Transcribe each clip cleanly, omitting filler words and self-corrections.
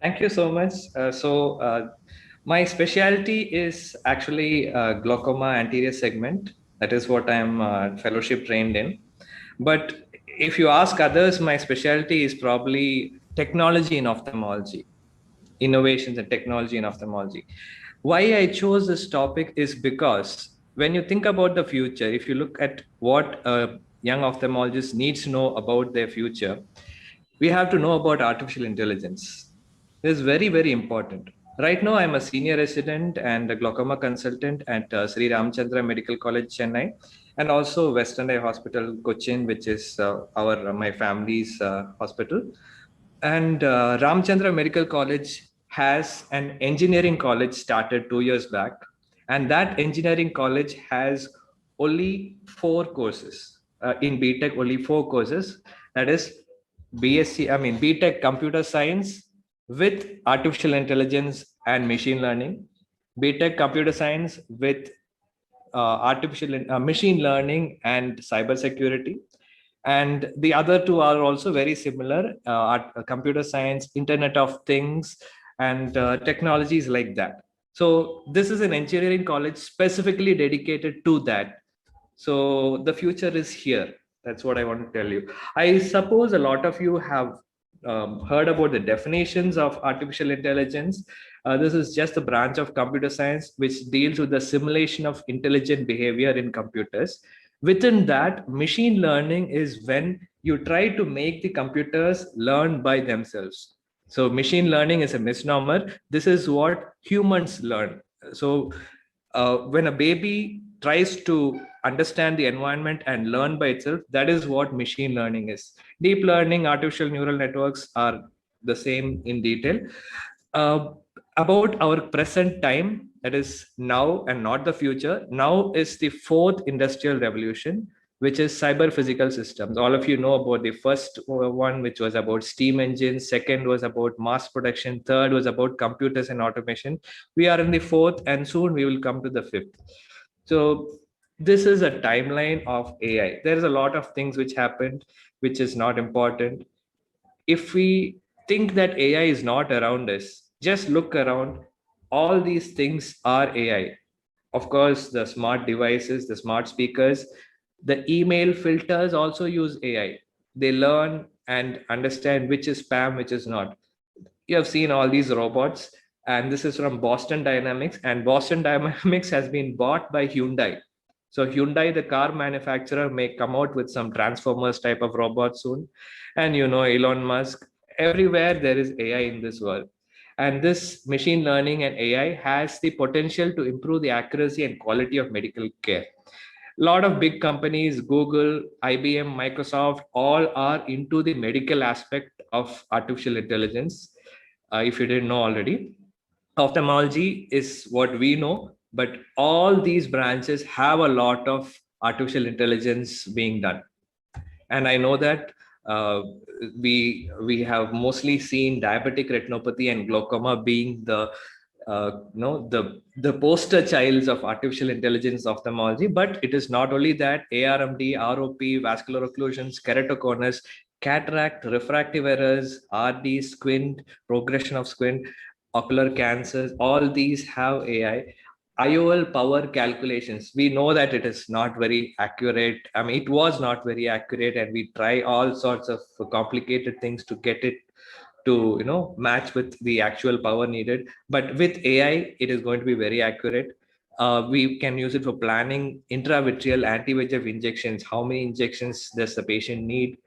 Thank you so much. My specialty is actually glaucoma anterior segment. That is what I'm fellowship trained in. But if you ask others, my specialty is probably technology in ophthalmology, innovations and technology in ophthalmology. Why I chose this topic is because when you think about the future, if you look at what a young ophthalmologist needs to know about their future, we have to know about artificial intelligence. This is very, very important. Right now, I'm a senior resident and a glaucoma consultant at Sri Ramchandra Medical College, Chennai, and also Western Eye Hospital, Cochin, which is our my family's hospital. And Ramchandra Medical College has an engineering college started 2 years back, and that engineering college has only four courses in BTech. Only four courses. That is BSc, I mean BTech Computer Science with Artificial Intelligence and Machine Learning, BTech Computer Science with artificial machine learning and cybersecurity, and the other two are also very similar: computer science, Internet of Things, and technologies like that. So this is an engineering college specifically dedicated to that. So the future is here. That's what I want to tell you. I suppose a lot of you have heard about the definitions of artificial intelligence. This is just a branch of computer science which deals with the simulation of intelligent behavior in computers. Within that, machine learning is when you try to make the computers learn by themselves. So machine learning is a misnomer. This is what humans learn. So when a baby tries to understand the environment and learn by itself, that is what machine learning is. Deep learning, artificial neural networks are the same in detail. uh, about our present time, that is now and not the future. Now is the fourth industrial revolution, which is cyber physical systems. All of you know about the first one, which was about steam engines. Second was about mass production. Third was about computers and automation. We are in the fourth, and soon we will come to the fifth. So this is a timeline of AI. There is a lot of things which happened, which is not important. If we think that AI is not around us, just look around. All these things are AI. Of course, the smart devices, the smart speakers, the email filters also use AI. They learn and understand which is spam, which is not. You have seen all these robots, and this is from Boston Dynamics, and Boston Dynamics has been bought by Hyundai. So Hyundai, the car manufacturer, may come out with some Transformers type of robot soon. And Elon Musk, everywhere there is AI in this world. And this machine learning and AI has the potential to improve the accuracy and quality of medical care. A lot of big companies, Google, IBM, Microsoft, all are into the medical aspect of artificial intelligence. If you didn't know already, ophthalmology is what we know, but all these branches have a lot of artificial intelligence being done. And I know that uh, we have mostly seen diabetic retinopathy and glaucoma being the the poster childs of artificial intelligence ophthalmology. But it is not only that. ARMD, ROP, vascular occlusions, keratoconus, cataract, refractive errors, RD, squint, progression of squint, ocular cancers, all these have AI. IOL power calculations, we know that it is not very accurate. I mean, it was not very accurate, and we try all sorts of complicated things to get it to match with the actual power needed. But with AI, it is going to be very accurate. We can use it for planning intravitreal anti-VEGF injections. How many injections does the patient need?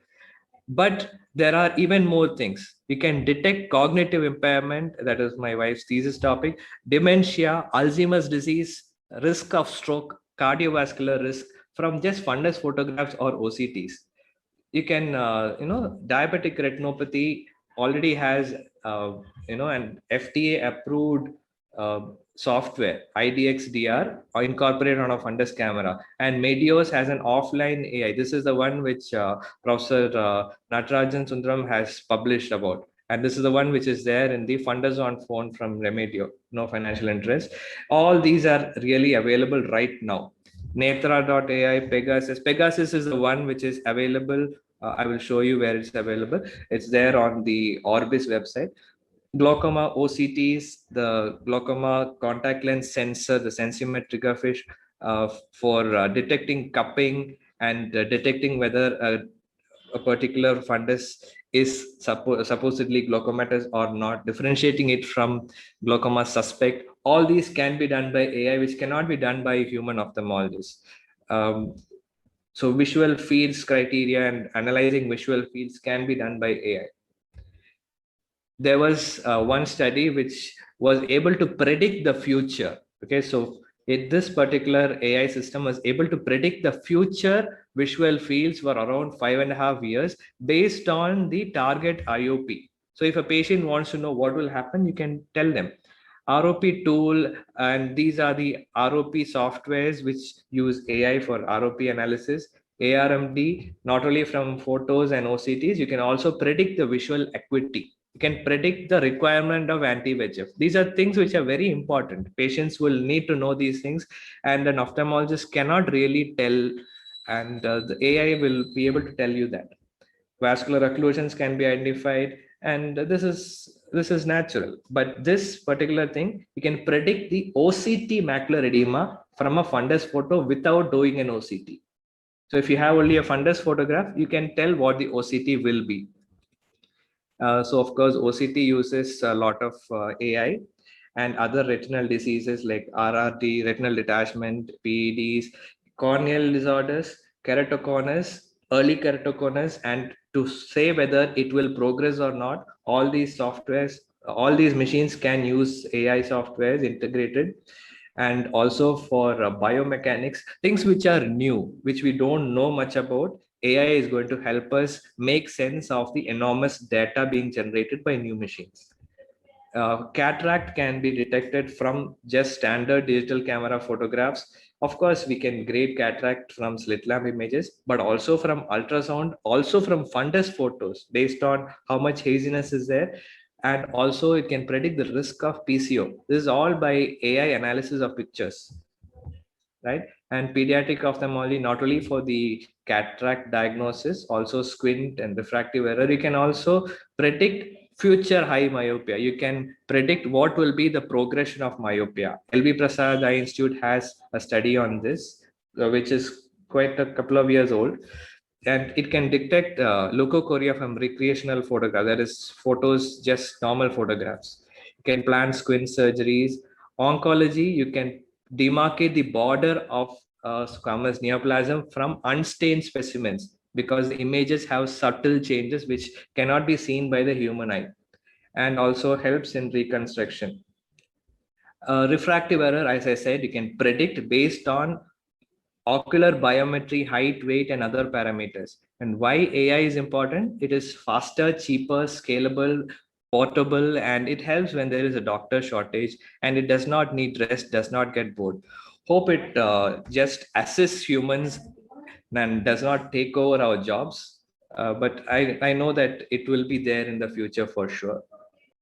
But there are even more things. We can detect cognitive impairment. That is my wife's thesis topic. Dementia, Alzheimer's disease, risk of stroke, cardiovascular risk from just fundus photographs or OCTs. You can, diabetic retinopathy already has, an FDA approved uh, software, IDXDR, or incorporated on a fundus camera. And Medios has an offline AI. This is the one which Professor Natarajan Sundaram has published about. And this is the one which is there in the fundus on phone from Remedio, no financial interest. All these are really available right now. Netra.ai, Pegasus. Pegasus is the one which is available. I will show you where it's available. It's there on the Orbis website. glaucoma OCTs, the glaucoma contact lens sensor, the sensimetric fish for detecting cupping and detecting whether a particular fundus is supposedly glaucomatous or not, differentiating it from glaucoma suspect. All these can be done by AI, which cannot be done by human ophthalmologists. So visual fields criteria and analyzing visual fields can be done by AI. There was one study which was able to predict the future. Okay, so this particular AI system was able to predict the future visual fields for around 5.5 years based on the target IOP. So if a patient wants to know what will happen, you can tell them. ROP tool, and these are the ROP softwares which use AI for ROP analysis. ARMD, not only from photos and OCTs, you can also predict the visual acuity. You can predict the requirement of anti-VEGF. These are things which are very important. Patients will need to know these things, and an ophthalmologist cannot really tell, and the AI will be able to tell you that. Vascular occlusions can be identified, and this is natural. But this particular thing, you can predict the OCT macular edema from a fundus photo without doing an OCT. So if you have only a fundus photograph, you can tell what the OCT will be. So of course, OCT uses a lot of AI, and other retinal diseases like RRT, retinal detachment, PEDs, corneal disorders, keratoconus, early keratoconus, and to say whether it will progress or not, all these softwares, all these machines can use AI softwares integrated. And also for biomechanics, things which are new, which we don't know much about, AI is going to help us make sense of the enormous data being generated by new machines. Cataract can be detected from just standard digital camera photographs. Of course, we can grade cataract from slit lamp images, but also from ultrasound, also from fundus photos based on how much haziness is there. And also it can predict the risk of PCO. This is all by AI analysis of pictures, right? And pediatric ophthalmology, not only for the cataract diagnosis, also squint and refractive error. You can also predict future high myopia. You can predict what will be the progression of myopia. LV Prasad Eye Institute has a study on this, which is quite a couple of years old. And it can detect leukocoria from recreational photograph, that is photos, just normal photographs. You can plan squint surgeries. Oncology, you can demarcate the border of squamous neoplasm from unstained specimens, because the images have subtle changes which cannot be seen by the human eye, and also helps in reconstruction. Refractive error, as I said, you can predict based on ocular biometry, height, weight, and other parameters. And why AI is important? It is faster, cheaper, scalable, portable, and it helps when there is a doctor shortage, and it does not need rest, does not get bored. Hope it just assists humans and does not take over our jobs. But I know that it will be there in the future for sure.